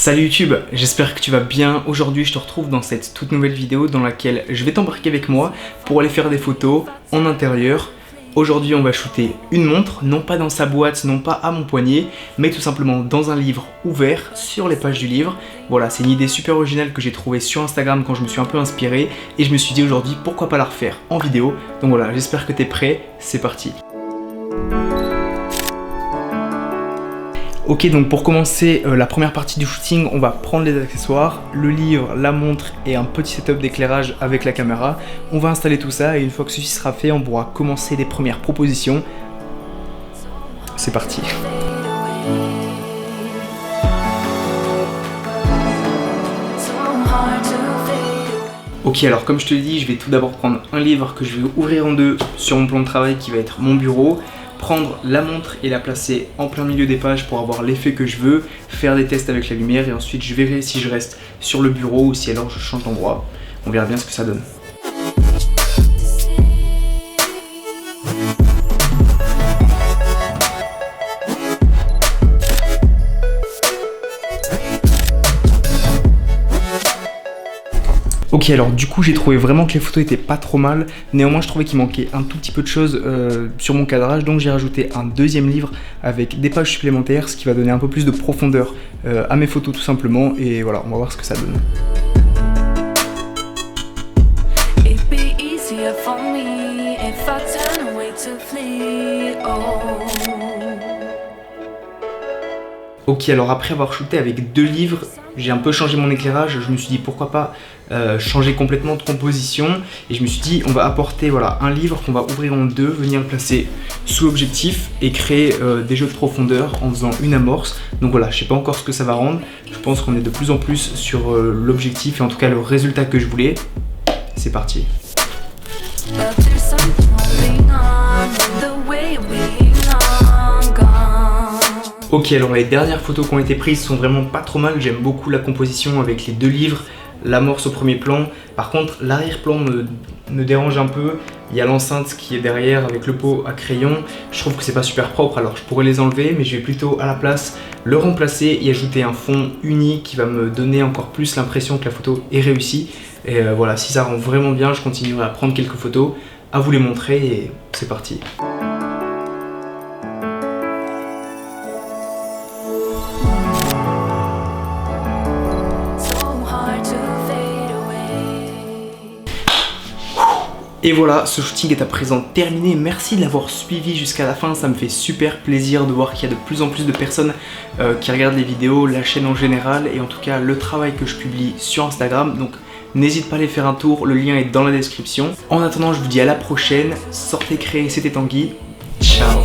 Salut YouTube, j'espère que tu vas bien. Aujourd'hui je te retrouve dans cette toute nouvelle vidéo dans laquelle je vais t'embarquer avec moi pour aller faire des photos en intérieur. Aujourd'hui on va shooter une montre, non pas dans sa boîte, non pas à mon poignet, mais tout simplement dans un livre ouvert sur les pages du livre. Voilà, c'est une idée super originale que j'ai trouvée sur Instagram quand je me suis un peu inspiré et je me suis dit aujourd'hui pourquoi pas la refaire en vidéo. Donc voilà, j'espère que tu es prêt, c'est parti. Ok, donc pour commencer la première partie du shooting, on va prendre les accessoires, le livre, la montre et un petit setup d'éclairage avec la caméra. On va installer tout ça et une fois que ceci sera fait, on pourra commencer les premières propositions. C'est parti. Ok, alors comme je te l'ai dit, je vais tout d'abord prendre un livre que je vais ouvrir en deux sur mon plan de travail qui va être mon bureau. Prendre la montre et la placer en plein milieu des pages pour avoir l'effet que je veux, faire des tests avec la lumière et ensuite je verrai si je reste sur le bureau ou si alors je change d'endroit. On verra bien ce que ça donne. Ok, alors du coup j'ai trouvé vraiment que les photos étaient pas trop mal, néanmoins je trouvais qu'il manquait un tout petit peu de choses sur mon cadrage, donc j'ai rajouté un deuxième livre avec des pages supplémentaires, ce qui va donner un peu plus de profondeur à mes photos tout simplement, et voilà, on va voir ce que ça donne. Ok, alors après avoir shooté avec deux livres, j'ai un peu changé mon éclairage, je me suis dit pourquoi pas changer complètement de composition et je me suis dit on va apporter voilà, un livre qu'on va ouvrir en deux, venir le placer sous l'objectif et créer des jeux de profondeur en faisant une amorce. Donc voilà, je sais pas encore ce que ça va rendre, je pense qu'on est de plus en plus sur l'objectif et en tout cas le résultat que je voulais. C'est parti. Ok, alors les dernières photos qui ont été prises sont vraiment pas trop mal, j'aime beaucoup la composition avec les deux livres, l'amorce au premier plan. Par contre, l'arrière-plan me dérange un peu, il y a l'enceinte qui est derrière avec le pot à crayon, je trouve que c'est pas super propre alors je pourrais les enlever, mais je vais plutôt à la place le remplacer et ajouter un fond uni qui va me donner encore plus l'impression que la photo est réussie. Et voilà, si ça rend vraiment bien, je continuerai à prendre quelques photos, à vous les montrer et c'est parti. Et voilà, ce shooting est à présent terminé. Merci de l'avoir suivi jusqu'à la fin, ça me fait super plaisir de voir qu'il y a de plus en plus de personnes qui regardent les vidéos, la chaîne en général et en tout cas le travail que je publie sur Instagram. Donc n'hésite pas à aller faire un tour, le lien est dans la description. En attendant, je vous dis à la prochaine, sortez créer, c'était Tanguy, ciao.